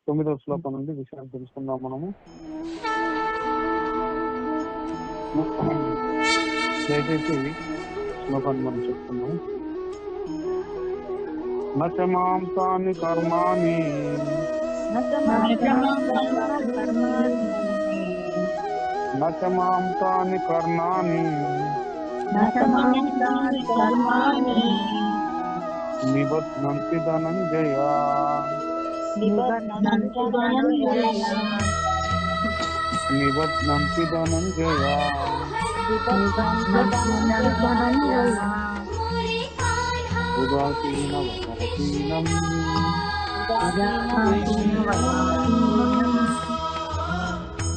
9వ శ్లోకం నుండి విషయాన్ని తెలుసుకుందాం మనము. దయచేసి శ్లోకాన్ని మనం చెప్పుకుందాం. నచ మాంసాని కర్మాణి నచ మాంసాని కర్మాణి నిబధ్నంతి ధనంజయ నిబధ్నంతి ధనంజయ ఉదాసీన వదనహీనం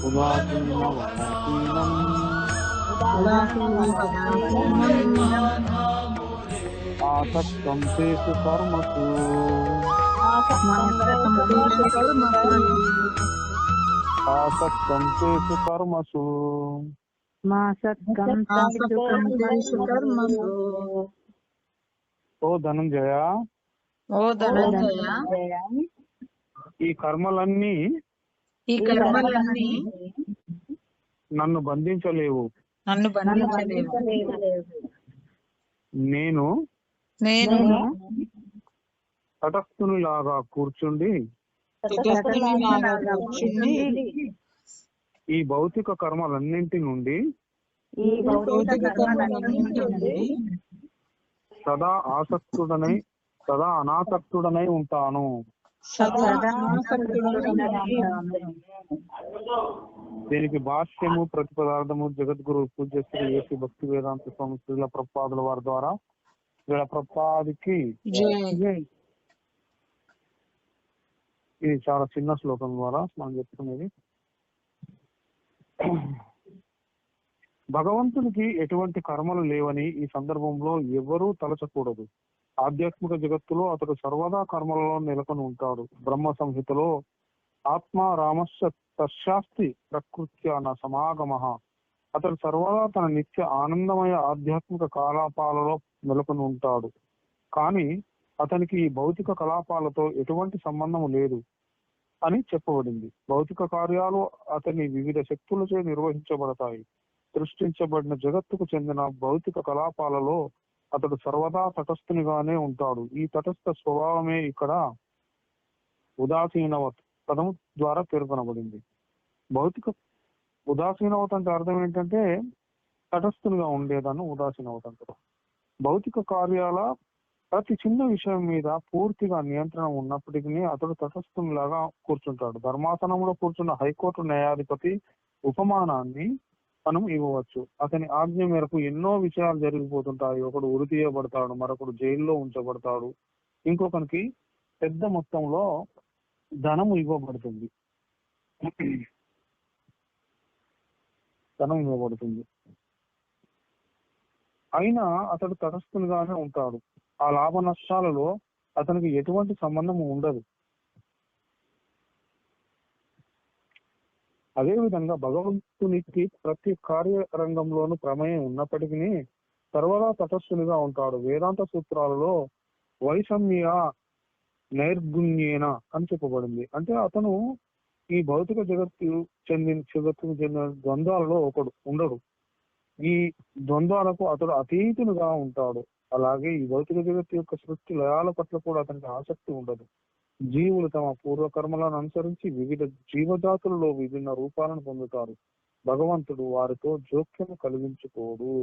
ఉదాసీన వదనహీనం ఆసక్తం తేషు కర్మసు ఆసక్తం తేషు కర్మసు. ఓ ధనంజయ, ఈ కర్మలన్నీ నన్ను బంధించలేవు. నేను తటస్థునిలాగా కూర్చుండి ఈ భౌతిక కర్మలన్నింటి నుండి సదా ఆసక్తుడనై సదా అనాసక్తుడనై ఉంటాను. దీనికి భాష్యము ప్రతిపదార్థము జగద్గురు పూజ్య శ్రీ యేసు భక్తి వేదాంత స్వామి శ్రీల ప్రభుపాదుల వారి ద్వారా వీళ్ళ ప్రభుపాదికి ఇది చాలా చిన్న శ్లోకం ద్వారా మనం చెప్తున్నది. భగవంతునికి ఎటువంటి కర్మలు లేవని ఈ సందర్భంలో ఎవరూ తలచకూడదు. ఆధ్యాత్మిక జగత్తులో అతడు సర్వదా కర్మలలో నెలకొని ఉంటాడు. బ్రహ్మ సంహితలో ఆత్మ రామస్య తశాస్తి ప్రకృత్యాన సమాగమ, అతడు సర్వదా తన నిత్య ఆనందమయ ఆధ్యాత్మిక కలాపాలలో నెలకొని ఉంటాడు. కానీ అతనికి ఈ భౌతిక కలాపాలతో ఎటువంటి సంబంధము లేదు అని చెప్పబడింది. భౌతిక కార్యాలు అతని వివిధ శక్తులచే నిర్వహించబడతాయి. సృష్టించబడిన జగత్తుకు చెందిన భౌతిక కలాపాలలో అతడు సర్వదా తటస్థునిగానే ఉంటాడు. ఈ తటస్థ స్వభావమే ఇక్కడ ఉదాసీనవత్ పదము ద్వారా పేర్కొనబడింది. భౌతిక ఉదాసీనవత్ అంటే అర్థం ఏంటంటే తటస్థునిగా ఉండేదాన్ని ఉదాసీనవత్ అంటారు. భౌతిక కార్యాల ప్రతి చిన్న విషయం మీద పూర్తిగా నియంత్రణ ఉన్నప్పటికీ అతడు తటస్థునిలాగా కూర్చుంటాడు. ధర్మాసనంలో కూర్చున్న హైకోర్టు న్యాయాధిపతి ఉపమానాన్ని మనం ఇవ్వవచ్చు. అతని ఆజ్ఞ మేరకు ఎన్నో విషయాలు జరిగిపోతుంటాయి. ఒకడు ఉరి తీయబడతాడు, మరొకడు జైల్లో ఉంచబడతాడు, ఇంకొకరికి పెద్ద మొత్తంలో ధనము ఇవ్వబడుతుంది. అయినా అతడు తటస్థునిగానే ఉంటాడు. ఆ లాభ నష్టాలలో అతనికి ఎటువంటి సంబంధం ఉండదు. అదేవిధంగా భగవంతునికి ప్రతి కార్యరంగంలోనూ ప్రమేయం ఉన్నప్పటికీ సర్వదా తటస్థునిగా ఉంటాడు. వేదాంత సూత్రాలలో వైషమ్య నైర్గుణ్యేన అని చెప్పబడింది. అంటే అతను ఈ భౌతిక జగత్తుకు చెందిన ద్వంద్వాలలో ఒకడు ఉండడు. ఈ ద్వంద్వాలకు అతడు అతీతునిగా ఉంటాడు. అలాగే ఈ భౌతిక జగత్తు యొక్క సృష్టి లయాల పట్ల కూడా అతనికి ఆసక్తి ఉండదు. జీవులు తమ పూర్వకర్మలను అనుసరించి వివిధ జీవజాతులలో విభిన్న రూపాలను పొందుతారు. భగవంతుడు వారితో జోక్యము కలిగించుకోడు.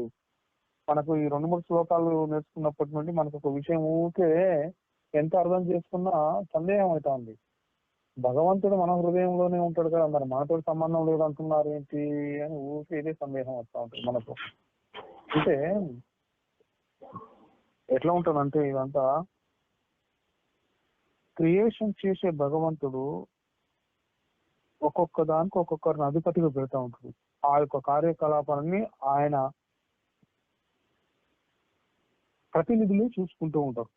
మనకు ఈ 2-3 శ్లోకాలు నేర్చుకున్నప్పటి నుండి మనకు ఒక విషయం ఊరికే ఎంత అర్థం చేసుకున్నా సందేహం అవుతుంది. భగవంతుడు మన హృదయంలోనే ఉంటాడు కదా, మరి మనతో సంబంధం లేదంటున్నారు ఏంటి అని ఊరికే ఇదే సందేహం వస్తూ ఉంటుంది మనకు. అంటే ఎట్లా ఉంటుందంటే ఇదంతా క్రియేషన్ చేసే భగవంతుడు ఒక్కొక్క దానికి ఒక్కొక్కరిని అధిపతిగా పెడతా ఉంటాడు. ఆ యొక్క కార్యకలాపాలని ఆయన ప్రతినిధులు చూసుకుంటూ ఉంటారు.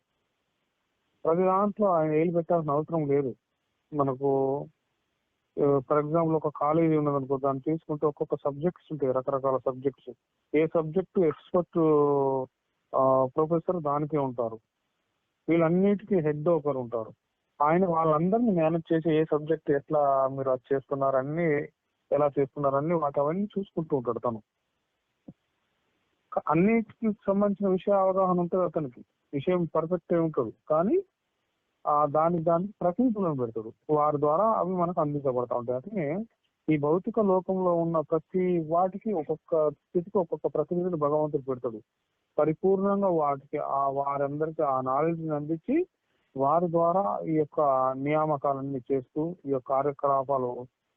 ప్రతి దాంట్లో ఆయన ఏలు పెట్టాల్సిన అవసరం లేదు. మనకు ఫర్ ఎగ్జాంపుల్ ఒక కాలేజీ ఉన్నదనుకో, దాన్ని తీసుకుంటే ఒక్కొక్క సబ్జెక్ట్స్ ఉంటాయి, రకరకాల సబ్జెక్ట్స్. ఏ సబ్జెక్టు ఎక్స్పర్ట్ ప్రొఫెసర్ దానికే ఉంటారు. వీళ్ళన్నిటికీ హెడ్ ఒకరు ఉంటారు. ఆయన వాళ్ళందరినీ మేనేజ్ చేసి ఏ సబ్జెక్ట్ ఎట్లా మీరు అది చేస్తున్నారు అన్ని ఎలా చేస్తున్నారు అన్ని వాటి అవన్నీ చూసుకుంటూ ఉంటాడు తను. అన్నిటికి సంబంధించిన విషయ అవగాహన ఉంటుంది అతనికి, విషయం పర్ఫెక్ట్ ఉంటుంది, కానీ దానికి ప్రతినిధులను పెడతాడు, వారి ద్వారా అవి మనకు అందించబడతా ఉంటాయి. అంటే ఈ భౌతిక లోకంలో ఉన్న ప్రతి వాటికి ఒక్కొక్క స్థితికి ఒక్కొక్క ప్రతినిధిని భగవంతుడు పెడతాడు. పరిపూర్ణంగా వారందరికీ ఆ నాలెడ్జ్ అందించి వారి ద్వారా ఈ యొక్క నియామకాలన్నీ చేస్తూ ఈ యొక్క కార్యకలాపాలు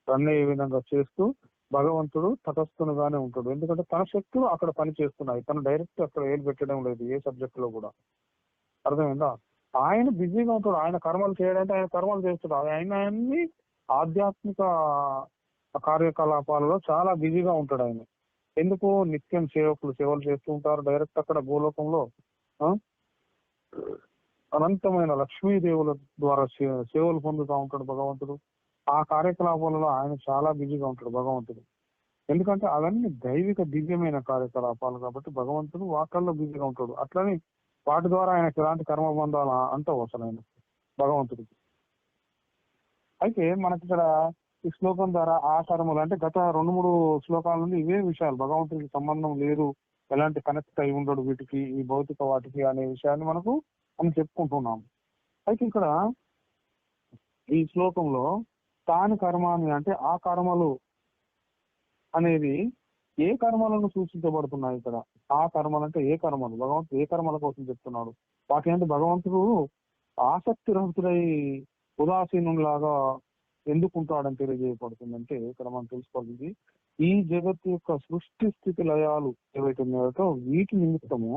రన్ అయ్యే విధంగా చేస్తూ భగవంతుడు తటస్థునుగానే ఉంటాడు. ఎందుకంటే తన శక్తులు అక్కడ పని చేస్తున్నాయి, తను డైరెక్ట్ అక్కడ ఏలు పెట్టడం లేదు ఏ సబ్జెక్ట్ లో కూడా. అర్థమైందా? ఆయన బిజీగా ఉంటాడు, ఆయన కర్మలు చేయడానికి ఆయన కర్మలు చేస్తాడు, ఆయన అన్ని ఆధ్యాత్మిక కార్యకలాపాలలో చాలా బిజీగా ఉంటాడు ఆయన. ఎందుకు? నిత్యం సేవలు చేస్తూ ఉంటారు డైరెక్ట్ అక్కడ భూలోకంలో. అనంతమైన లక్ష్మీదేవుల ద్వారా సేవలు పొందుతూ ఉంటాడు భగవంతుడు. ఆ కార్యకలాపాలలో ఆయన చాలా బిజీగా ఉంటాడు భగవంతుడు. ఎందుకంటే అవన్నీ దైవిక దివ్యమైన కార్యకలాపాలు కాబట్టి భగవంతుడు వాటిల్లో బిజీగా ఉంటాడు. అట్లని వాటి ద్వారా ఆయనకు ఎలాంటి కర్మబంధాలు అంటూ అవసరం ఆయన భగవంతుడికి. అయితే మనకి ఇక్కడ ఈ శ్లోకం ద్వారా ఆ కర్మలు అంటే గత 2-3 శ్లోకాల నుండి ఇవే విషయాలు, భగవంతుడికి సంబంధం లేదు, ఎలాంటి కనెక్ట్ అయి ఉండడు వీటికి ఈ భౌతిక వాటికి అనే విషయాన్ని మనం చెప్పుకుంటున్నాం. అయితే ఇక్కడ ఈ శ్లోకంలో తాని కర్మాన్ని అంటే ఆ కర్మలు అనేది ఏ కర్మలను సూచించబడుతున్నాయి ఇక్కడ? ఆ కర్మలు అంటే ఏ కర్మలు? భగవంతుడు ఏ కర్మల కోసం చెప్తున్నాడు? వాటి అంటే భగవంతుడు ఆసక్తి రహితుడై ఉదాసీనులాగా ఎందుకు ఉంటాడని తెలియజేయబడుతుందంటే ఇక్కడ మనం తెలుసుకోవాల్సింది ఈ జగత్తు యొక్క సృష్టి స్థితి లయాలు ఏవైతే ఉన్నాయో వీటి నిమిత్తము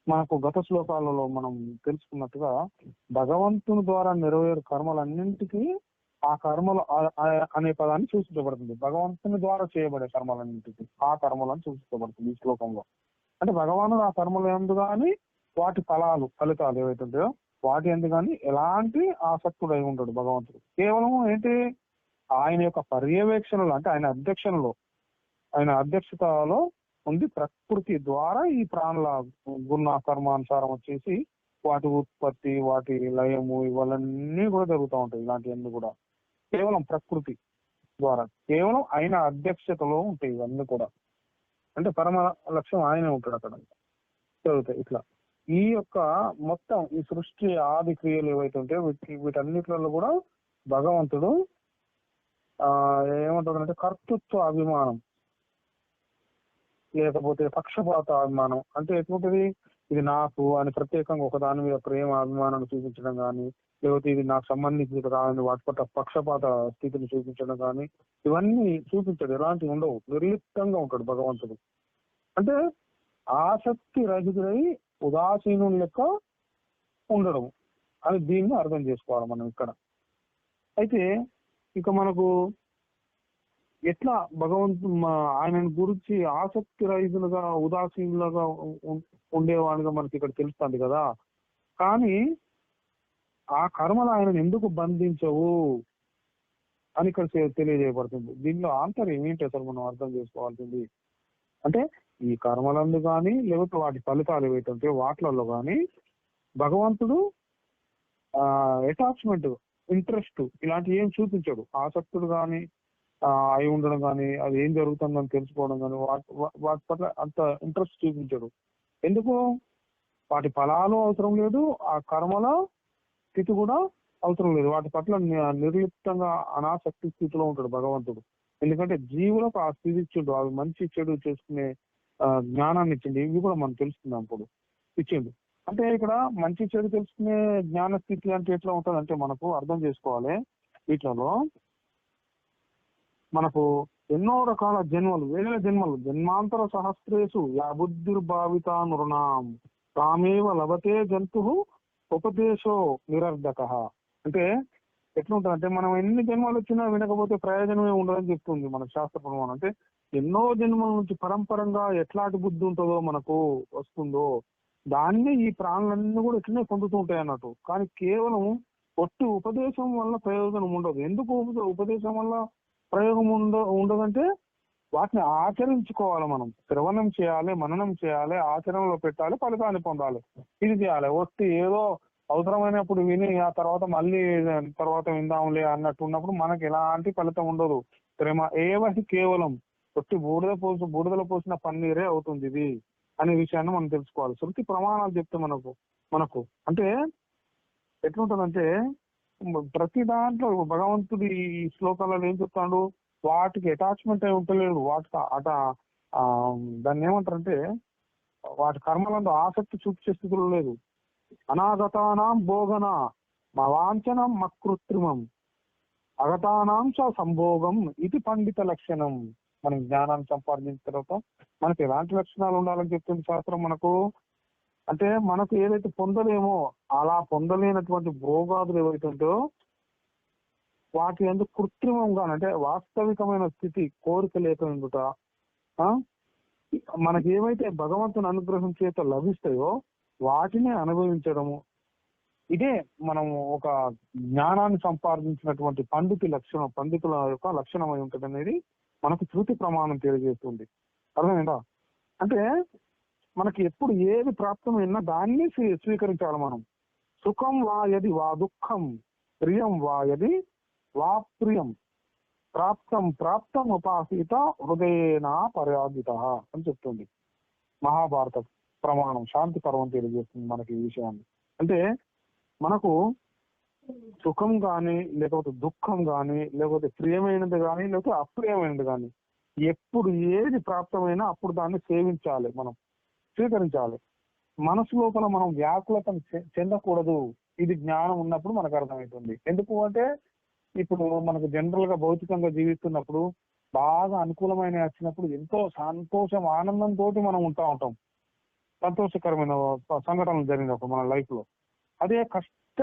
మనకు గత శ్లోకాలలో మనం తెలుసుకున్నట్టుగా భగవంతుని ద్వారా నెరవేరు కర్మలన్నింటికీ ఆ కర్మలు అనే పదాన్ని సూచించబడుతుంది. భగవంతుని ద్వారా చేయబడే కర్మలన్నింటికి ఆ కర్మలను సూచించబడుతుంది ఈ శ్లోకంలో. అంటే భగవానుడు ఆ కర్మలు ఎందు కానీ వాటి ఫలితాలు ఏవైతే ఉంటాయో వాటి ఎందు కానీ ఎలాంటి ఆసక్తుడై ఉంటాడు భగవంతుడు. కేవలం ఏంటి? ఆయన యొక్క పర్యవేక్షణలో అంటే ఆయన అధ్యక్షతలో ఉంది ప్రకృతి ద్వారా ఈ ప్రాణుల గుణ కర్మానుసారం వచ్చేసి వాటి ఉత్పత్తి వాటి లయము ఇవన్నీ కూడా జరుగుతూ ఉంటాయి. ఇలాంటివన్నీ కూడా కేవలం ప్రకృతి ద్వారా కేవలం ఆయన అధ్యక్షతలో ఉంటాయి ఇవన్నీ కూడా. అంటే పరమ లక్ష్యం ఆయనే ఉంటాడు అక్కడ జరుగుతాయి. ఇట్లా ఈ యొక్క మొత్తం ఈ సృష్టి ఆది క్రియలు ఏవైతే ఉంటాయో వీటన్నిటిలో కూడా భగవంతుడు ఏమంటాడంటే కర్తృత్వ అభిమానం లేకపోతే పక్షపాత అభిమానం అంటే ఎటువంటిది? ఇది నాకు అని ప్రత్యేకంగా ఒక దాని మీద ప్రేమ అభిమానాన్ని చూపించడం కానీ, లేకపోతే ఇది నాకు సంబంధించి కాదని వాటి పట్ల పక్షపాత స్థితిని చూపించడం కానీ ఇవన్నీ చూపించడు. ఎలాంటివి ఉండవు, నిర్లిప్తంగా ఉంటాడు భగవంతుడు. అంటే ఆసక్తి రహితుడై ఉదాసీనుని లెక్క ఉండడం అని దీన్ని అర్థం చేసుకోవాలి మనం ఇక్కడ. అయితే ఇక మనకు ఎట్లా ఆయనను గురించి ఆసక్తి రహితులుగా ఉదాసీనులుగా ఉండేవాడిగా మనకి ఇక్కడ తెలుస్తుంది కదా. కానీ ఆ కర్మలు ఆయనను ఎందుకు బంధించవు అని ఇక్కడ తెలియజేయబడుతుంది. దీనిలో ఆంతర్యం ఏంటి అసలు మనం అర్థం చేసుకోవాల్సింది అంటే ఈ కర్మలందు కానీ లేకపోతే వాటి ఫలితాలు ఏవైతే ఉంటాయో వాటిలలో కానీ భగవంతుడు అటాచ్మెంట్ ఇంట్రెస్ట్ ఇలాంటివి ఏం చూపించాడు. ఆసక్తుడు కానీ అయి ఉండడం కానీ అది ఏం జరుగుతుందని తెలుసుకోవడం కానీ వాటి పట్ల అంత ఇంట్రెస్ట్ చూపించాడు. ఎందుకు? వాటి ఫలాలు అవసరం లేదు, ఆ కర్మల స్థితి కూడా అవసరం లేదు, వాటి పట్ల నిర్లిప్తంగా అనాసక్తి స్థితిలో ఉంటాడు భగవంతుడు. ఎందుకంటే జీవులకు ఆ స్థితి ఇచ్చిండు, అవి మంచి చెడు చేసుకునే జ్ఞానాన్ని ఇచ్చిండు. ఇవి కూడా మనం తెలుసుకుందాం ఇప్పుడు ఇచ్చిండు. అంటే ఇక్కడ మంచి చెడు తెలుసుకునే జ్ఞాన స్థితి అంటే ఎట్లా ఉంటుంది అంటే మనకు అర్థం చేసుకోవాలి. వీటిలో మనకు ఎన్నో రకాల జన్మలు, వేల జన్మలు, జన్మాంతర సహస్రేషు యాబుద్ధిర్భావిత నృణాం తామేవ లభతే జంతు ఉపదేశో నిరర్ధక. అంటే ఎట్లుంటదంటే మనం ఎన్ని జన్మలు వచ్చినా వినకపోతే ప్రయోజనమే ఉండదని చెప్తుంది మన శాస్త్ర ప్రమాణం. అంటే ఎన్నో జన్మల నుంచి పరంపరంగా ఎట్లాంటి బుద్ధి ఉంటుందో మనకు వస్తుందో దాన్ని ఈ ప్రాణులన్నీ కూడా ఇట్లనే పొందుతూ ఉంటాయి అన్నట్టు. కానీ కేవలం ఒట్టి ఉపదేశం వల్ల ప్రయోజనం ఉండదు. ఎందుకు ఉపదేశం వల్ల ప్రయోగం ఉండదంటే వాటిని ఆచరించుకోవాలి. మనం శ్రవణం చేయాలి, మననం చేయాలి, ఆచరణలో పెట్టాలి, ఫలితాన్ని పొందాలి. ఇది చేయాలి. ఒట్టి ఏదో అవసరమైనప్పుడు విని ఆ తర్వాత మళ్ళీ తర్వాత విందాంలే అన్నట్టు ఉన్నప్పుడు మనకి ఎలాంటి ఫలితం ఉండదు. ప్రేమ ఏవహి కేవలం ఒట్టి బూడిదలో పోసిన పన్నీరే అవుతుంది ఇది అనే విషయాన్ని మనం తెలుసుకోవాలి. శృతి ప్రమాణాలు చెప్తే మనకు మనకు అంటే ఎట్లుంటదంటే ప్రతి దాంట్లో భగవంతుడి ఈ శ్లోకాలలో ఏం చెప్తాడు, వాటికి అటాచ్మెంట్ అయి ఉంటలేడు. వాటికి ఆ దాన్ని ఏమంటారంటే వాటి కర్మలందు ఆసక్తి చూపించే స్థితిలో లేదు. అనాగతానాం భోగన మవాంఛనం మకృత్రిమం అగతానాం చ సంభోగం ఇది పండిత లక్షణం. మనం జ్ఞానాన్ని సంపాదించిన తర్వాత మనకి ఎలాంటి లక్షణాలు ఉండాలని చెప్తుంది శాస్త్రం మనకు. అంటే మనకు ఏదైతే పొందలేమో అలా పొందలేనటువంటి భోగాదులు ఏవైతే ఉంటాయో వాటి ఎందుకు కృత్రిమంగా అంటే వాస్తవికమైన స్థితి కోరిక లేకుండా మనకి ఏవైతే భగవంతుని అనుగ్రహం చేత లభిస్తాయో వాటిని అనుభవించడము, ఇదే మనం ఒక జ్ఞానాన్ని సంపాదించినటువంటి పండితుల యొక్క లక్షణం అయి ఉంటుంది అనేది మనకు శృతి ప్రమాణం తెలియజేస్తుంది. అర్థమైందా? అంటే మనకి ఎప్పుడు ఏది ప్రాప్తమైనా దాన్ని స్వీకరించాలి మనం. సుఖం వా యది వా దుఃఖం, ప్రియం వా యది వా ప్రియం, ప్రాప్తం ఉపాసీత హృదయేన పరాజిత అని చెప్తుంది మహాభారత ప్రమాణం. శాంతి పర్వం తెలియజేస్తుంది మనకి ఈ విషయాన్ని. అంటే మనకు సుఖం కానీ లేకపోతే దుఃఖం కానీ లేకపోతే ప్రియమైనది కానీ లేకపోతే అప్రియమైనది కానీ ఎప్పుడు ఏది ప్రాప్తమైనా అప్పుడు దాన్ని సేవించాలి, మనం స్వీకరించాలి. మనసు లోపల మనం వ్యాకులతను చెందకూడదు. ఇది జ్ఞానం ఉన్నప్పుడు మనకు అర్థమవుతుంది. ఎందుకు అంటే ఇప్పుడు మనకు జనరల్ గా భౌతికంగా జీవిస్తున్నప్పుడు బాగా అనుకూలమైన వచ్చినప్పుడు ఎంతో సంతోషం ఆనందంతో మనం ఉంటాం. సంతోషకరమైన సంఘటనలు జరిగినప్పుడు మన లైఫ్ లో. అదే కష్ట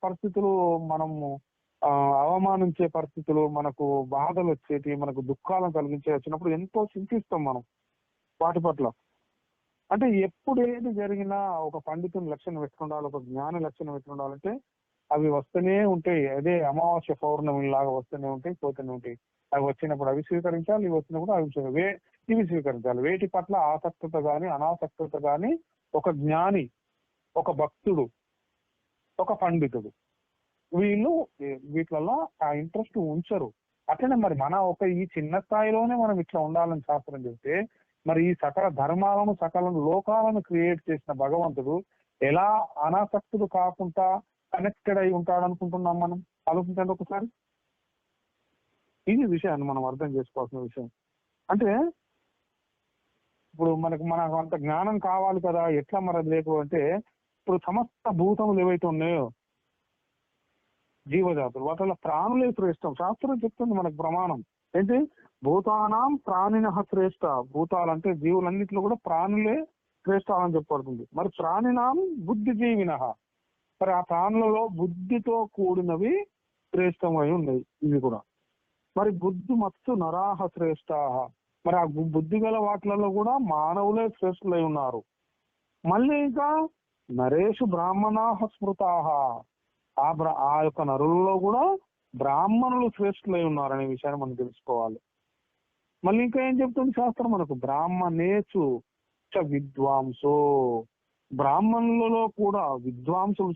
పరిస్థితులు, మనము అవమానించే పరిస్థితులు, మనకు బాధలు వచ్చేటి, మనకు దుఃఖాలను కలిగించే వచ్చినప్పుడు ఎంతో చింతిస్తాం మనం వాటి పట్ల. అంటే ఎప్పుడు ఏది జరిగినా ఒక పండితుని లక్షణం పెట్టుకుండాలి, ఒక జ్ఞాని లక్షణం పెట్టుకుండాలంటే అవి వస్తూనే ఉంటాయి. అదే అమావాస్య పౌర్ణమి లాగా వస్తూనే ఉంటాయి, పోతూనే ఉంటాయి. అవి వచ్చినప్పుడు అవి స్వీకరించాలి, ఇవి వచ్చినప్పుడు ఇవి స్వీకరించాలి. వేటి పట్ల ఆసక్తత గాని అనాసక్తత గాని ఒక జ్ఞాని, ఒక భక్తుడు, ఒక పండితుడు వీళ్ళు వీటిలలో ఆ ఇంట్రెస్ట్ ఉంచరు. అట్లనే మరి మన ఈ చిన్న స్థాయిలోనే మనం ఇట్లా ఉండాలని శాస్త్రం చెప్తే మరి ఈ సకల ధర్మాలను సకల లోకాలను క్రియేట్ చేసిన భగవంతుడు ఎలా అనాసక్తుడు కాకుండా కనెక్టెడ్ అయి ఉంటాడు అనుకుంటున్నాం మనం? ఆలోచించండి ఒకసారి. ఇది విషయాన్ని మనం అర్థం చేసుకోవాల్సిన విషయం. అంటే ఇప్పుడు మనకు అంత జ్ఞానం కావాలి కదా, ఎట్లా మరి అది లేకు అంటే ఇప్పుడు సమస్త భూతములు ఏవైతే ఉన్నాయో జీవజాతులు వాటిలో ప్రాణులే శ్రేష్టం. శాస్త్రం చెప్తుంది మనకు ప్రమాణం ఏంటి, భూతానాం ప్రాణినః శ్రేష్ట. భూతాలంటే జీవులన్నింటిలో కూడా ప్రాణులే శ్రేష్ట అని చెప్పబడుతుంది. మరి ప్రాణినాం బుద్ధిజీవినః, మరి ఆ ప్రాణులలో బుద్ధితో కూడినవి శ్రేష్టమై ఉన్నాయి ఇవి కూడా. మరి బుద్ధి మత్తు నరాహ శ్రేష్ట, మరి ఆ బుద్ధి గల వాటిలలో కూడా మానవులే శ్రేష్ఠులై ఉన్నారు. మళ్ళీ ఇంకా నరేషు బ్రాహ్మణాహ స్మృతాహ, ఆ యొక్క నరులలో కూడా బ్రాహ్మణులు శ్రేష్ఠులై ఉన్నారనే విషయాన్ని మనం తెలుసుకోవాలి. మళ్ళీ ఇంకా ఏం చెప్తుంది శాస్త్రం మనకు, బ్రాహ్మణేచు చ విద్వాంసో, బ్రాహ్మణులలో కూడా విద్వాంసులు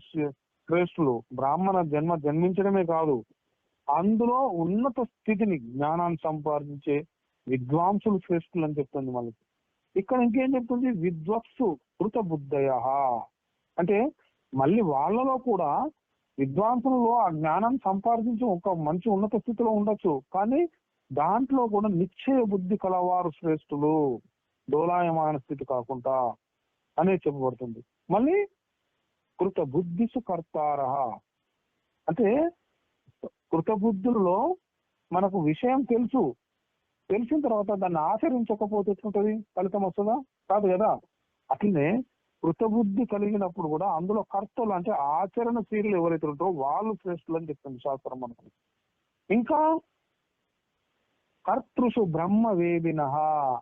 శ్రేష్ఠులు. బ్రాహ్మణ జన్మించడమే కాదు, అందులో ఉన్నత స్థితిని జ్ఞానాన్ని సంపాదించే విద్వాంసులు శ్రేష్ఠులు అని చెప్తుంది మనకి. ఇక్కడ ఇంకేం చెప్తుంది, విద్వత్సు కృత బుద్ధయ, అంటే మళ్ళీ వాళ్ళలో కూడా విద్వాంసులలో ఆ జ్ఞానాన్ని సంపాదించి ఒక మంచి ఉన్నత స్థితిలో ఉండొచ్చు, కానీ దాంట్లో కూడా నిశ్చయ బుద్ధి కలవారు శ్రేష్ఠులు, డోలాయమాన స్థితి కాకుండా అనేది చెప్పబడుతుంది. మళ్ళీ కృత బుద్ధిసు కర్తార, అంటే కృత బుద్ధులలో మనకు విషయం తెలిసిన తర్వాత దాన్ని ఆచరించకపోతే ఎట్లుంటది, ఫలితం వస్తుందా? కాదు కదా. అట్లనే కృతబుద్ధి కలిగినప్పుడు కూడా అందులో కర్తలు అంటే ఆచరణశీలు ఎవరైతే ఉంటారో వాళ్ళు శ్రేష్ఠులు అని చెప్తుంది శాస్త్రం మనకు. ఇంకా కర్తృషు బ్రహ్మవేదిన,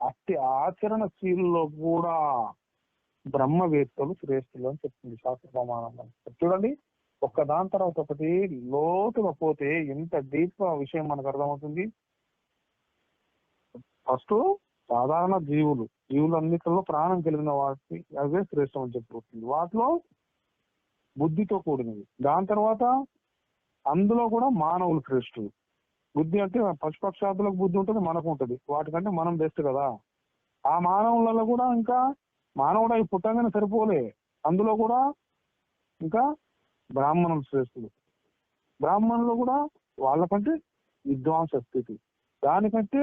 అట్టి ఆచరణశీలలో కూడా బ్రహ్మవేత్తలు శ్రేష్ఠులు అని చెప్తుంది శాస్త్ర ప్రమాణం. చూడండి, దాని తర్వాత ఒకటి లోతుగా పోతే ఎంత డీప్ విషయం మనకు అర్థమవుతుంది. ఫస్ట్ సాధారణ జీవులన్నిటిలో ప్రాణం కలిగిన వాటి అవే శ్రేష్టం అని చెప్పుకుంటుంది. వాటిలో బుద్ధితో కూడినది. దాని తర్వాత అందులో కూడా మానవులు శ్రేష్ఠులు. బుద్ధి అంటే పశుపక్షాదులకు బుద్ధి ఉంటుంది, మనకు ఉంటుంది. వాటికంటే మనం బెస్ట్ కదా. ఆ మానవులలో కూడా ఇంకా మానవుడు అవి పుట్టంగానే సరిపోలే, అందులో కూడా ఇంకా బ్రాహ్మణులు శ్రేష్ఠులు. బ్రాహ్మణులు కూడా వాళ్ళకంటే విద్వాంస స్థితి, దానికంటే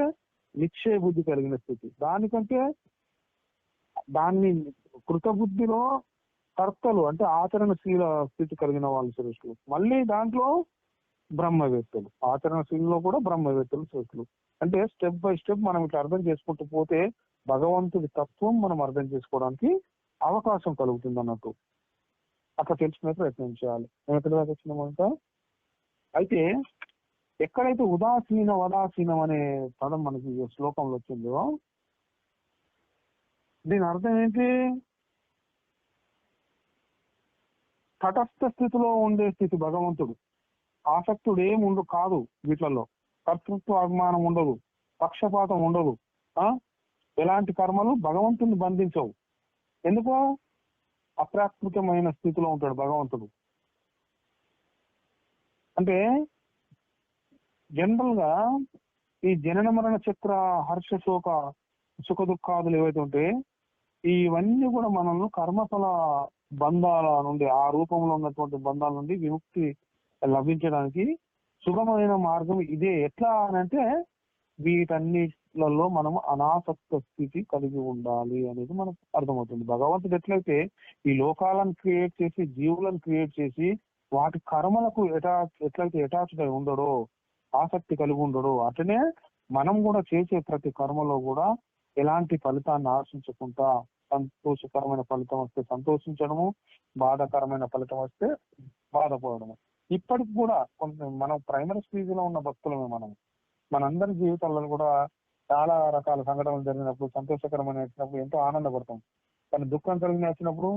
నిశ్చయ బుద్ధి కలిగిన స్థితి, దానికంటే దాన్ని కృతబుద్ధిలో కర్తలు అంటే ఆచరణశీల స్థితి కలిగిన వాళ్ళు శ్రేష్ఠులు. మళ్ళీ దాంట్లో బ్రహ్మవేత్తలు, ఆచరణశీలలో కూడా బ్రహ్మవేత్తలు శ్రేష్ఠులు. అంటే స్టెప్ బై స్టెప్ మనం ఇట్లా అర్థం చేసుకుంటూ పోతే భగవంతుడి తత్వం మనం అర్థం చేసుకోవడానికి అవకాశం కలుగుతుంది అన్నట్టు. అట్లా తెలుసుకునే ప్రయత్నం చేయాలి. మేము ఎక్కడి దాకా వచ్చినామంతా అయితే ఎక్కడైతే ఉదాసీన వదాసీనం అనే పదం మనకి శ్లోకంలో వచ్చిందో దీని అర్థం ఏంటి? తటస్థ స్థితిలో ఉండే స్థితి భగవంతుడు. ఆసక్తుడు ఏముండు కాదు, వీటిలలో కర్తృత్వ అభిమానం ఉండదు, పక్షపాతం ఉండదు, ఎలాంటి కర్మలు భగవంతుని బంధించవు. ఎందుకో అప్రాకృతమైన స్థితిలో ఉంటాడు భగవంతుడు. అంటే జనరల్ గా ఈ జనన మరణ చక్ర హర్ష శోక సుఖ దుఃఖాదులు ఏవైతే ఉంటే ఇవన్నీ కూడా మనల్ని కర్మఫల బంధాల నుండి, ఆ రూపంలో ఉన్నటువంటి బంధాల నుండి విముక్తి లభించడానికి సుగమైన మార్గం ఇదే. ఎట్లా అని అంటే వీటన్నిటిలలో మనం అనాసక్త స్థితి కలిగి ఉండాలి అనేది మనకు అర్థమవుతుంది. భగవంతుడు ఎట్లయితే ఈ లోకాలను క్రియేట్ చేసి జీవులను క్రియేట్ చేసి వాటి కర్మలకు ఎట్లయితే అటాచ్డ్ అయి ఉండడో, ఆసక్తి కలిగి ఉండడో, అట్లనే మనం కూడా చేసే ప్రతి కర్మలో కూడా ఎలాంటి ఫలితాన్ని ఆశించకుండా సంతోషకరమైన ఫలితం వస్తే సంతోషించడము, బాధాకరమైన ఫలితం వస్తే బాధపడము. ఇప్పటికి కూడా కొంత మనం ప్రైమరీ స్టేజ్ లో ఉన్న భక్తులమే. మనందరి జీవితాల్లో కూడా చాలా రకాల సంఘటనలు జరిగినప్పుడు, సంతోషకరమైన వచ్చినప్పుడు ఎంతో ఆనందపడతాం. కానీ దుఃఖం కలిగిన వచ్చినప్పుడు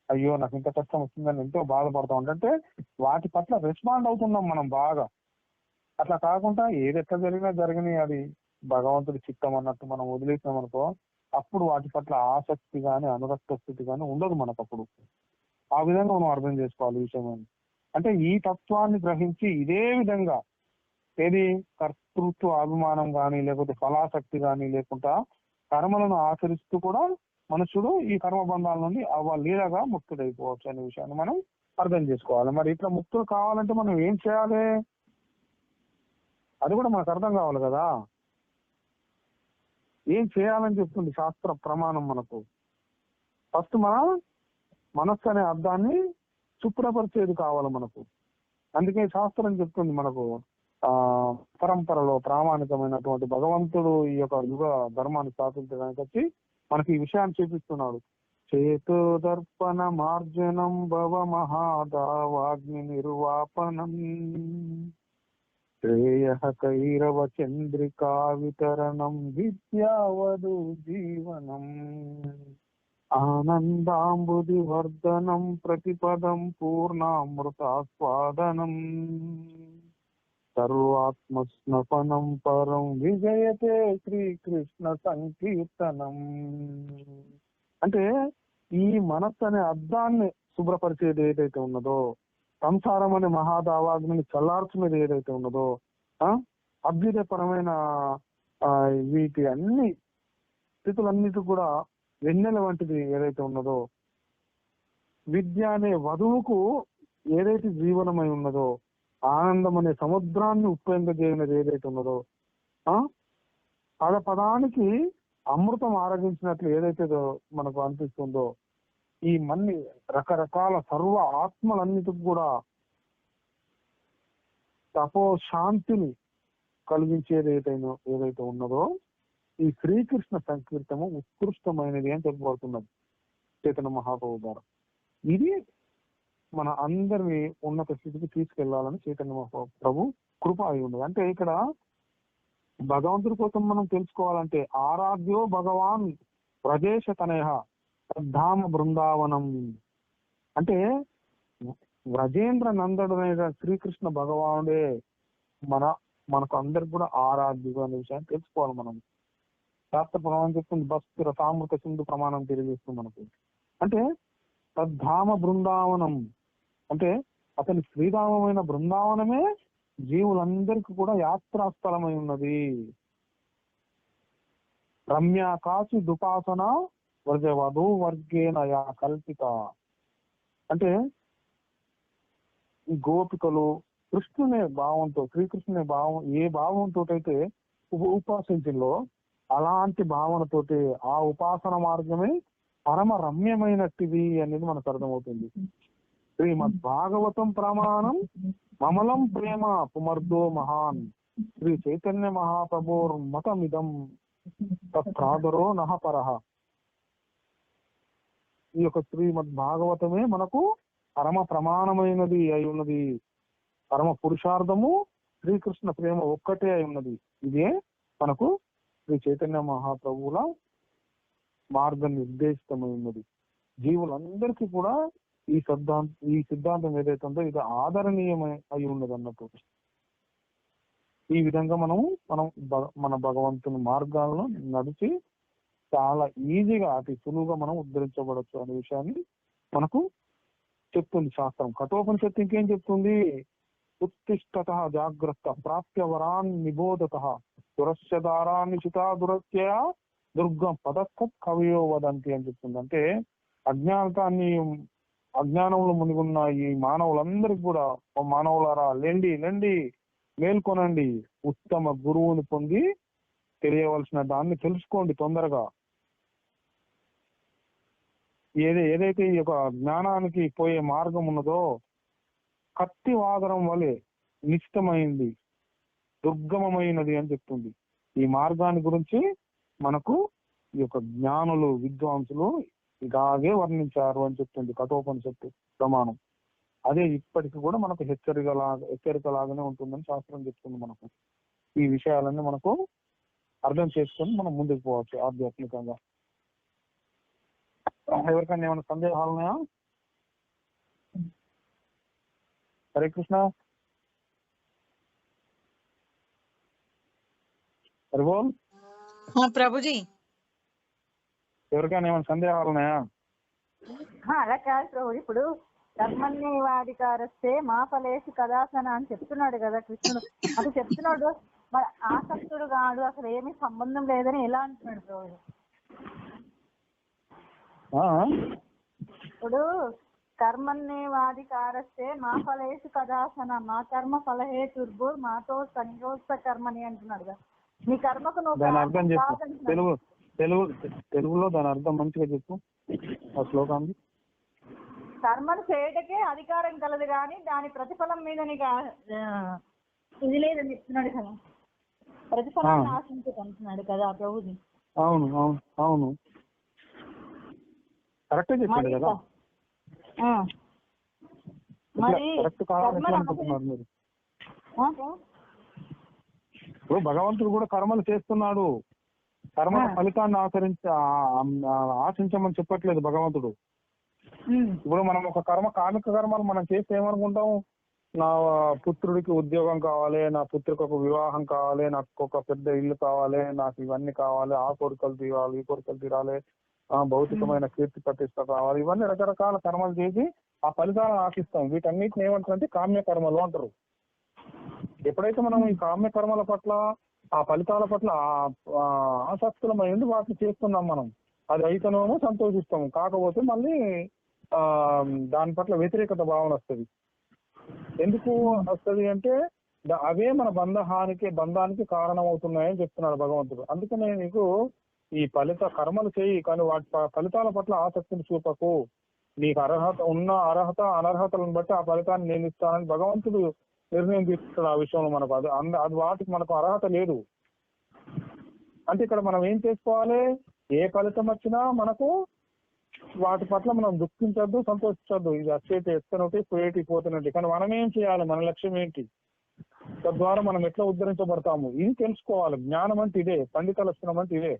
అయ్యో నాకు ఇంత కష్టం వస్తుందని ఎంతో బాధపడతాం. అంటే వాటి పట్ల రెస్పాండ్ అవుతున్నాం మనం బాగా. అట్లా కాకుండా ఏది ఎట్లా జరిగినా అది భగవంతుడి చిత్తం అన్నట్టు మనం వదిలేసాం అనుకో, అప్పుడు వాటి పట్ల ఆసక్తి గాని అనురక్త స్థితి గాని ఉండదు మనకు. అప్పుడు ఆ విధంగా మనం అర్థం చేసుకోవాలి ఈ విషయం. అంటే ఈ తత్వాన్ని గ్రహించి ఇదే విధంగా ఏది కర్తృత్వ అభిమానం గాని లేకపోతే ఫలాసక్తి గాని లేకుండా కర్మలను ఆచరిస్తూ కూడా మనుషుడు ఈ కర్మ బంధాల నుండి లీలగా ముక్తుడైపోవచ్చు అనే విషయాన్ని మనం అర్థం చేసుకోవాలి. మరి ఇట్లా ముక్తులు కావాలంటే మనం ఏం చేయాలి? అది కూడా మనకు అర్థం కావాలి కదా. ఏం చేయాలని చెప్తుంది శాస్త్ర ప్రమాణం మనకు. ఫస్ట్ మన మనస్సు అనే అర్థాన్ని శుభ్రపరిచేది కావాలి మనకు. అందుకే శాస్త్రం చెప్తుంది మనకు పరంపరలో ప్రామాణికమైనటువంటి భగవంతుడు ఈ యొక్క యుగ ధర్మాన్ని స్థాపించడానికి వచ్చి మనకి ఈ విషయాన్ని చూపిస్తున్నాడు. చేతో దర్పణ మార్జనం భవ మహాదావాగ్ని నిర్వాపనం శ్రేయ కైరవ చంద్రికా వితరణం విద్యావదు జీవనం ఆనందాంబుది వర్ధనం ప్రతిపదం పూర్ణామృతాస్వాదనం సర్వాత్మస్నపనం పరం విజయతే శ్రీకృష్ణ సంకీర్తనం. అంటే ఈ మనస్సు అనే అర్థాన్ని శుభ్రపరిచేది ఏదైతే ఉన్నదో, సంసారం అనే మహాదావాగ్ని చల్లార్చునేది ఏదైతే ఉన్నదో, అభ్యుదయపరమైన వీటి అన్ని స్థితులన్నిటి కూడా వెన్నెల వంటిది ఏదైతే ఉన్నదో, విద్య అనే వధువుకు ఏదైతే జీవనమై ఉన్నదో, ఆనందం అనే సముద్రాన్ని ఉప్పొంగజేయనది ఏదైతే ఉన్నదో, పదానికి అమృతం ఆరగించినట్లు ఏదైతే మనకు అనిపిస్తుందో, ఈ మన్ని రకరకాల సర్వ ఆత్మలన్నిటికి కూడా తపో శాంతిని కలిగించేది ఏదైతే ఉన్నదో ఈ శ్రీకృష్ణ సంకీర్తము ఉత్కృష్టమైనది అని చెప్పబడుతున్నది చైతన్య మహాప్రభు ద్వారా. ఇది మన అందరినీ ఉన్నత స్థితికి తీసుకెళ్లాలని చైతన్య మహాప్రభు కృప అయి ఉన్నది. అంటే ఇక్కడ భగవంతుడి కోసం మనం తెలుసుకోవాలంటే ఆరాధ్యో భగవాన్ ప్రదేశ తనయ ధామ బృందావనం అంటే వ్రజేంద్ర నందడునైన శ్రీకృష్ణ భగవానుడే మనకు అందరికి కూడా ఆరాధ్యుడు అనే విషయాన్ని తెలుసుకోవాలి. మనం శాస్త్ర ప్రమాణం చెప్తుంది, భక్తుల సామృత సింధు ప్రమాణం తెలియజేస్తుంది మనకు. అంటే తద్ధామ బృందావనం అంటే అతని శ్రీరామమైన బృందావనమే జీవులందరికీ కూడా యాత్రాస్థలమై ఉన్నది. రమ్యాకాశి దుపాసన వ్రజవధూ వర్గేణ యా కల్పిత. అంటే ఈ గోపికలు కృష్ణునే భావంతో, శ్రీకృష్ణుని భావం ఏ భావంతో అయితే ఉపాసించిందో అలాంటి భావనతోటి ఆ ఉపాసన మార్గమే పరమ రమ్యమైనట్టిది అనేది మనకు అర్థమవుతుంది. శ్రీమద్ భాగవతం ప్రమాణం మమలం ప్రేమ పుమర్దో మహాన్ శ్రీ చైతన్య మహాప్రభోర్ మతమిదం తత్రాదరో నహపరః. ఈ యొక్క శ్రీమద్ భాగవతమే మనకు పరమ ప్రమాణమైనది అయి ఉన్నది. పరమ పురుషార్థము శ్రీకృష్ణ ప్రేమ ఒక్కటే అయి ఉన్నది. ఇదే మనకు శ్రీ చైతన్య మహాప్రభువుల మార్గ నిర్దేశితమై ఉన్నది. జీవులందరికీ కూడా ఈ సిద్ధాంతం ఏదైతే ఉందో ఇది ఆదరణీయమై అయి ఉన్నది అన్నట్టు. ఈ విధంగా మన భగవంతుని మార్గాలను నడిచి చాలా ఈజీగా అతి సులువుగా మనం ఉద్ధరించబడచ్చు అనే విషయాన్ని మనకు చెప్తుంది శాస్త్రం. కఠోపనిషత్తు ఇంకేం చెప్తుంది? ఉత్తిష్టత జాగ్రత్త ప్రాప్య వరాన్ నిబోధత దురస్యదారాన్ని చితా దురస్య దుర్గం పదస్థత్ కవియో వదంతి అని చెప్తుంది. అంటే అజ్ఞానంలో మునిగున్న ఈ మానవులందరికీ కూడా, మానవులారా లేండి మేల్కొనండి, ఉత్తమ గురువుని పొంది తెలియవలసిన దాన్ని తెలుసుకోండి తొందరగా. ఏదైతే ఈ యొక్క జ్ఞానానికి పోయే మార్గం ఉన్నదో కత్తి వాదనం వలె నిశ్చితమైంది, దుర్గమమైనది అని చెప్తుంది. ఈ మార్గాన్ని గురించి మనకు ఈ యొక్క జ్ఞానులు విద్వాంసులు ఇలాగే వర్ణించారు అని చెప్తుంది కఠోపనిషత్తు ప్రమాణం. అదే ఇప్పటికి కూడా మనకు హెచ్చరికలాగానే ఉంటుందని శాస్త్రం చెప్తుంది. మనకు ఈ విషయాలన్నీ మనకు అర్థం చేసుకొని మనం ముందుకు పోవచ్చు ఆధ్యాత్మికంగా. ఎవరికైనా ఏమైనా సందేహాలు ఉన్నాయా? హరే కృష్ణ. హరి బోల్. ప్రభుజీ, ఎవరికైనా ఏమైనా సందేహాలు ఉన్నాయా? అలా కాదు ప్రభు. ఇప్పుడు కర్మణ్యేవాధికారస్తే మా ఫలేషు కదాసన అని చెప్తున్నాడు కదా కృష్ణుడు. అది చెప్తున్నాడు, మరి ఆసక్తుడు కాడు, అసలు ఏమీ సంబంధం లేదని ఎలా అంటున్నాడు ప్రభు? ఇప్పుడు కర్మణ్యేవాధికారస్తే మా ఫలేషు కదాసన మా కర్మ ఫలహేతుర్భు మాతో సంయోక్త కర్మని అంటున్నాడు కదా. నీ కర్మకు నువ్వు దాని అర్థం చెప్పు. తెలుగులో దాని అర్థం మంచిగా చెప్పు ఆ శ్లోకాన్ని. కర్మను చేయటకే అధికారం కలదు కానీ దాని ప్రతిఫలం మీద నీకు ఇది లేదని చెప్తున్నాడు కదా. ప్రతిఫలాన్ని ఆశించుకుంటున్నాడు కదా ప్రభుజీ. అవును అవును అవును, కరెక్టే చెప్పాడు కదా. మరి ఇప్పుడు భగవంతుడు కూడా కర్మలు చేస్తున్నాడు. కర్మ ఫలితాన్ని ఆశించమని చెప్పట్లేదు భగవంతుడు. ఇప్పుడు మనం ఒక కామిక కర్మలు మనం చేస్తే ఏమనుకుంటాం? నా పుత్రుడికి ఉద్యోగం కావాలి, నా పుత్రికి ఒక వివాహం కావాలి, నాకు ఒక పెద్ద ఇల్లు కావాలి, నాకు ఇవన్నీ కావాలి, ఆ కోరికలు తీరాలి, ఈ కోరికలు తీరాలి, భౌతికమైన కీర్తి ప్రతిష్ట కావాలి, ఇవన్నీ రకరకాల కర్మలు చేసి ఆ ఫలితాలను ఆశిస్తాం. వీటన్నిటిని ఏమంటారంటే కామ్య కర్మలు అంటారు. ఎప్పుడైతే మనం ఈ కామ్య కర్మల పట్ల, ఆ ఫలితాల పట్ల ఆసక్తులమైంది వాటిని చేస్తున్నాం మనం, అది అయితేనేమో సంతోషిస్తాము, కాకపోతే మళ్ళీ దాని పట్ల వ్యతిరేకత భావన వస్తుంది. ఎందుకు వస్తుంది అంటే అవే మన బంధానికి కారణం అవుతున్నాయని చెప్తున్నాడు భగవంతుడు. అందుకనే నీకు ఈ కర్మలు చేయి, కానీ వాటి ఫలితాల పట్ల ఆసక్తిని చూపకు. నీకు అర్హత అనర్హతలను బట్టి ఆ ఫలితాన్ని నేను ఇస్తానని భగవంతుడు నిర్ణయం తీసుకుంటాడు ఆ విషయంలో. మనకు అది వాటికి మనకు అర్హత లేదు. అంటే ఇక్కడ మనం ఏం చేసుకోవాలి? ఏ ఫలితం వచ్చినా మనకు వాటి పట్ల మనం దుఃఖించద్దు, సంతోషించద్దు. ఇది వచ్చేటి ఎత్తనటి పోయేటి పోతున్నట్టు. కానీ మనం ఏం చేయాలి? మన లక్ష్యం ఏంటి? తద్వారా మనం ఎట్లా ఉద్ధరించబడతాము ఇది తెలుసుకోవాలి. జ్ఞానం అంటే ఇదే, పండిత లక్షణం అంటే ఇదే.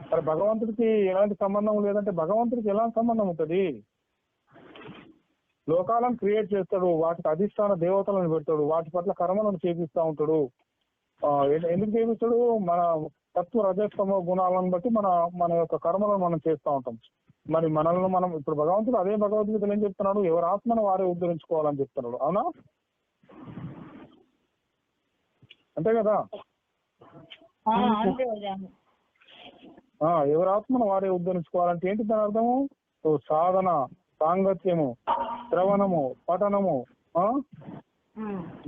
మరి భగవంతుడికి ఎలాంటి సంబంధం లేదంటే భగవంతుడికి ఎలాంటి సంబంధం ఉంటుంది? లోకాలను క్రియేట్ చేస్తాడు, వాటికి అధిష్టాన దేవతలను పెడతాడు, వాటి పట్ల కర్మలను చేపిస్తూ ఉంటాడు. ఎందుకు చేపిస్తాడు? మన తత్వ రజస్తమ గుణాలను బట్టి మన యొక్క కర్మలను మనం చేస్తూ ఉంటాం. మరి మనల్ని మనం ఇప్పుడు భగవంతుడు అదే భగవద్గీతలు ఏం చెప్తున్నాడు, ఎవరి ఆత్మను వారే ఉద్ధరించుకోవాలని చెప్తున్నాడు. అవునా? అంతే కదా. ఎవరి ఆత్మను వారే ఉద్ధరించుకోవాలంటే ఏంటి దాని అర్థము? సాధన, సాంగత్యము, శ్రవణము, పఠనము,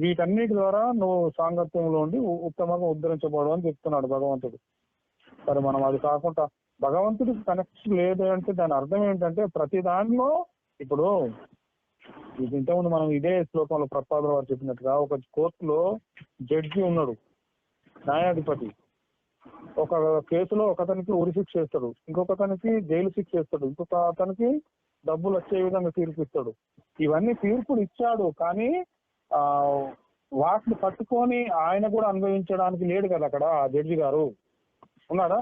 వీటన్నిటి ద్వారా నువ్వు సాంగత్యంలో ఉండి ఉత్తమంగా ఉద్ధరించబడు అని చెప్తున్నాడు భగవంతుడు. సరే, మనం అది కాకుండా భగవంతుడికి కనెక్షన్ లేదు అంటే దాని అర్థం ఏంటంటే ప్రతి దానిలో ఇప్పుడు ఇంతకుముందు మనం ఇదే శ్లోకంలో ప్రపాదుల వారు చెప్పినట్టుగా ఒక కోర్టులో జడ్జి ఉన్నాడు, న్యాయాధిపతి. ఒక కేసులో ఒకతనికి ఉరి శిక్ష చేస్తాడు, ఇంకొక అతనికి జైలు శిక్ష చేస్తాడు, ఇంకొక అతనికి డబ్బులు వచ్చే విధంగా తీర్పు ఇస్తాడు. ఇవన్నీ తీర్పులు ఇచ్చాడు, కానీ వాటిని పట్టుకొని ఆయన కూడా అనుభవించడానికి లేడు కదా అక్కడ జడ్జి గారు. ఉన్నాడా?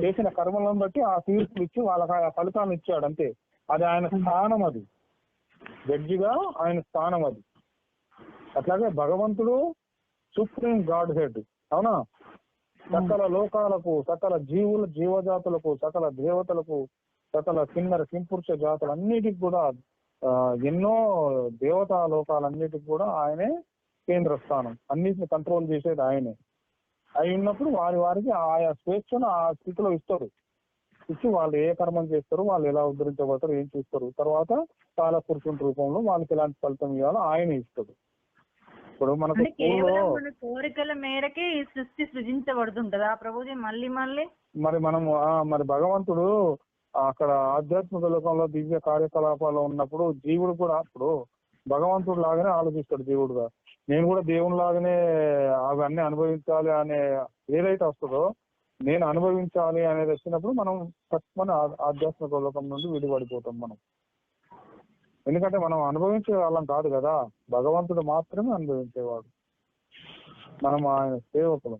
చేసిన కర్మలను బట్టి ఆ తీర్పులు ఇచ్చి వాళ్ళకి ఆ ఫలితాన్ని ఇచ్చాడు, అంతే. అది ఆయన స్థానం, అది జడ్జిగా ఆయన స్థానం అది. అట్లాగే భగవంతుడు సుప్రీం గాడ్ హెడ్. అవునా? సకల లోకాలకు, సకల జీవజాతులకు, సకల దేవతలకు, సకల కిన్నర కింపురుష జాతులన్నిటికి కూడా ఎన్నో దేవతా లోకాలన్నిటికి కూడా ఆయనే కేంద్ర స్థానం. అన్నిటిని కంట్రోల్ చేసేది ఆయనే అయి ఉన్నప్పుడు వారికి ఆయా స్వేచ్ఛను ఆ స్థితిలో ఇస్తారు. ఇచ్చి వాళ్ళు ఏ కర్మం చేస్తారు, వాళ్ళు ఎలా ఉద్ధరించబడతారు, ఏం చూస్తారు, తర్వాత కాల పురుషుని రూపంలో వాళ్ళకి ఎలాంటి ఫలితం ఇవ్వాలో ఆయన ఇస్తాడు. ఇప్పుడు మనకు కోరికల మేరకే ఈ సృష్టి సృజించబడుతుంటదా ప్రభుజీ? మరి భగవంతుడు అక్కడ ఆధ్యాత్మిక లోకంలో దివ్య కార్యకలాపాల్లో ఉన్నప్పుడు జీవుడు కూడా ఇప్పుడు భగవంతుడు లాగానే ఆలోచిస్తాడు. జీవుడుగా నేను కూడా దేవుని లాగానే అవన్నీ అనుభవించాలి అనే ఏదైతే వస్తుందో, నేను అనుభవించాలి అనేది వచ్చినప్పుడు మనం తప్పని ఆధ్యాత్మిక లోకం నుండి విడిపడిపోతాం మనం. ఎందుకంటే మనం అనుభవించే వాళ్ళం కాదు కదా, భగవంతుడు మాత్రమే అనుభవించేవాడు. మనం ఆయన సేవకులు,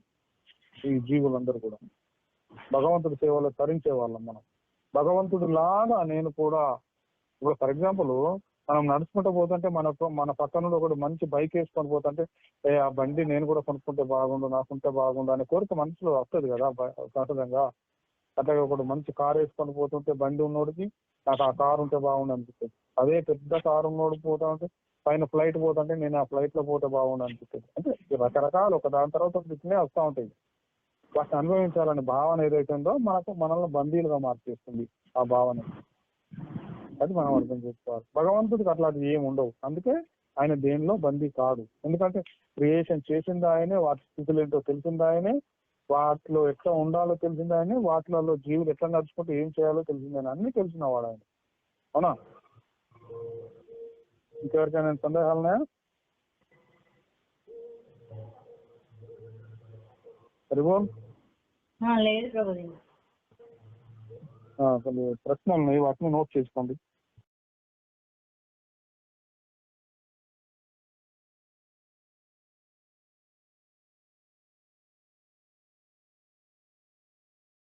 ఈ జీవులందరూ కూడా భగవంతుడి సేవలో తరించే వాళ్ళం మనం. భగవంతుడు లాగా నేను కూడా ఇప్పుడు ఫర్ ఎగ్జాంపుల్ మనం నడుచుకుంటూ పోతుంటే మన పక్కన ఒకటి మంచి బైక్ వేసుకొని పోతుంటే ఆ బండి నేను కూడా కొనుక్కుంటే బాగుండు, నాకుంటే బాగుండు అనే కోరిక మనసులో వస్తుంది కదా సహజంగా. అట్లాగే ఒకటి మంచి కారు వేసుకొని పోతుంటే బండి ఉన్నోడికి నాకు ఆ కారు ఉంటే బాగుండు అనిపిస్తుంది. అదే పెద్ద కారు ఉన్నోడు పోతా ఉంటే పైన ఫ్లైట్ పోతుంటే నేను ఆ ఫ్లైట్ లో పోతే బాగుండు అనిపిస్తుంది. అంటే రకరకాలు ఒక దాని తర్వాత ఒకటి ఇట్లనే వస్తూ ఉంటాయి. వాటిని అనుభవించాలనే భావన ఏదైతే ఉందో మనల్ని బందీలుగా మార్చేస్తుంది ఆ భావన. అది మనం అర్థం చేసుకోవాలి. భగవంతుడికి అట్లాంటివి ఏమి ఉండవు, అందుకే ఆయన దేనిలో బందీ కాదు. ఎందుకంటే క్రియేషన్ చేసింది ఆయనే, వాటి స్థితులు ఏంటో తెలిసింది ఆయనే, వాటిలో ఎట్లా ఉండాలో తెలిసింది ఆయనే, వాటిలలో జీవులు ఎట్లా నడుచుకుంటూ ఏం చేయాలో తెలిసింది అన్ని తెలిసినవాడు ఆయన. అవునా? ఇంకెవరికైనా సందేహాలున్నాయా? లేదు ప్రభుజీ. కొన్ని ప్రశ్నలు ఉన్నాయి, వాటిని నోట్ చేసుకోండి.